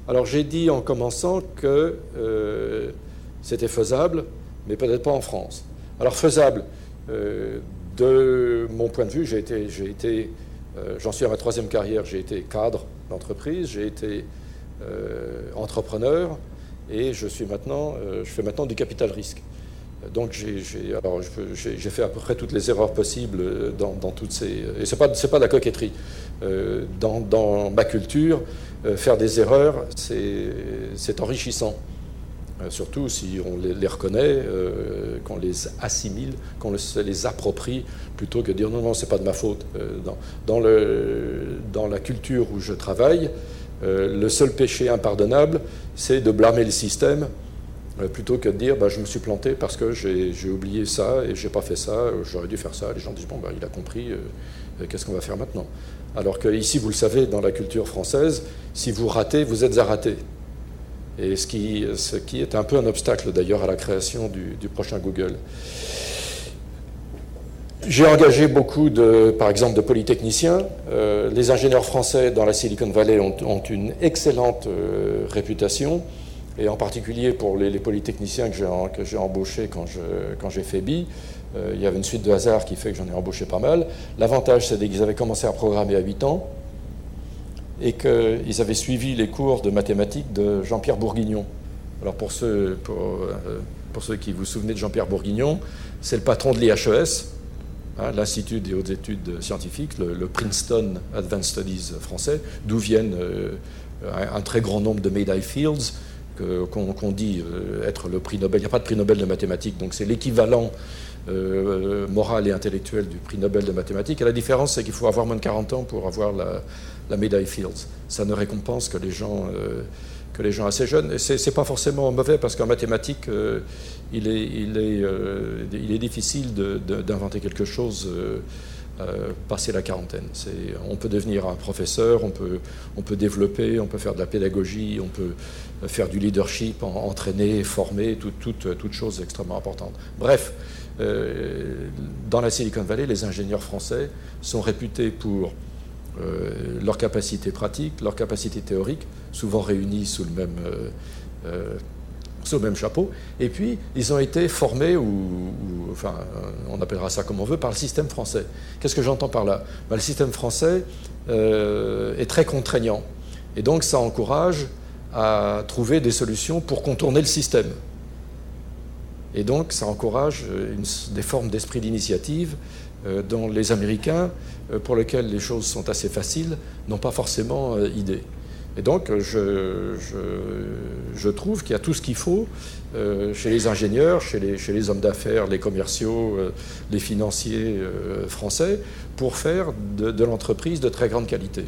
Alors j'ai dit en commençant que c'était faisable, mais peut-être pas en France. Alors faisable, de mon point de vue, j'en suis à ma 3e carrière, j'ai été cadre d'entreprise, j'ai été entrepreneur, et je fais maintenant du capital risque. Donc j'ai fait à peu près toutes les erreurs possibles dans toutes ces... Et c'est pas de la coquetterie. Dans ma culture, faire des erreurs, c'est enrichissant. Surtout si on les reconnaît, qu'on les assimile, qu'on les approprie, plutôt que de dire non, c'est pas de ma faute. Dans la culture où je travaille, le seul péché impardonnable, c'est de blâmer le système, plutôt que de dire je me suis planté parce que j'ai oublié ça et j'ai pas fait ça, j'aurais dû faire ça. Les gens disent il a compris, qu'est-ce qu'on va faire maintenant? Alors que ici, vous le savez, dans la culture française, si vous ratez, vous êtes à rater. Et ce qui est un peu un obstacle d'ailleurs à la création du prochain Google. J'ai engagé beaucoup par exemple de polytechniciens. Les ingénieurs français dans la Silicon Valley ont une excellente réputation. Et en particulier pour les polytechniciens que j'ai embauchés quand j'ai fait BI, il y avait une suite de hasards qui fait que j'en ai embauché pas mal. L'avantage, c'est qu'ils avaient commencé à programmer à 8 ans et qu'ils avaient suivi les cours de mathématiques de Jean-Pierre Bourguignon. Alors pour ceux qui vous souvenez de Jean-Pierre Bourguignon, c'est le patron de l'IHES, l'Institut des hautes études scientifiques, le Princeton Advanced Studies français, d'où viennent un très grand nombre de Medai Fields, qu'on dit être le prix Nobel. Il n'y a pas de prix Nobel de mathématiques, donc c'est l'équivalent moral et intellectuel du prix Nobel de mathématiques. Et la différence, c'est qu'il faut avoir moins de 40 ans pour avoir la Medai Fields. Ça ne récompense que les gens assez jeunes. Et c'est pas forcément mauvais, parce qu'en mathématiques, il est difficile d'inventer quelque chose passer la quarantaine. On peut devenir un professeur, on peut développer, on peut faire de la pédagogie, on peut faire du leadership, entraîner, former, toute chose extrêmement importante. Bref, dans la Silicon Valley, les ingénieurs français sont réputés pour leur capacité pratique, leur capacité théorique, souvent réunies sous le même chapeau, et puis ils ont été formés, enfin, on appellera ça comme on veut, par le système français. Qu'est-ce que j'entends par là? Le système français est très contraignant, et donc ça encourage à trouver des solutions pour contourner le système. Et donc ça encourage des formes d'esprit d'initiative dont les Américains, pour lesquels les choses sont assez faciles, n'ont pas forcément idée. Et donc, je trouve qu'il y a tout ce qu'il faut chez les ingénieurs, chez les hommes d'affaires, les commerciaux, les financiers français, pour faire de l'entreprise de très grande qualité.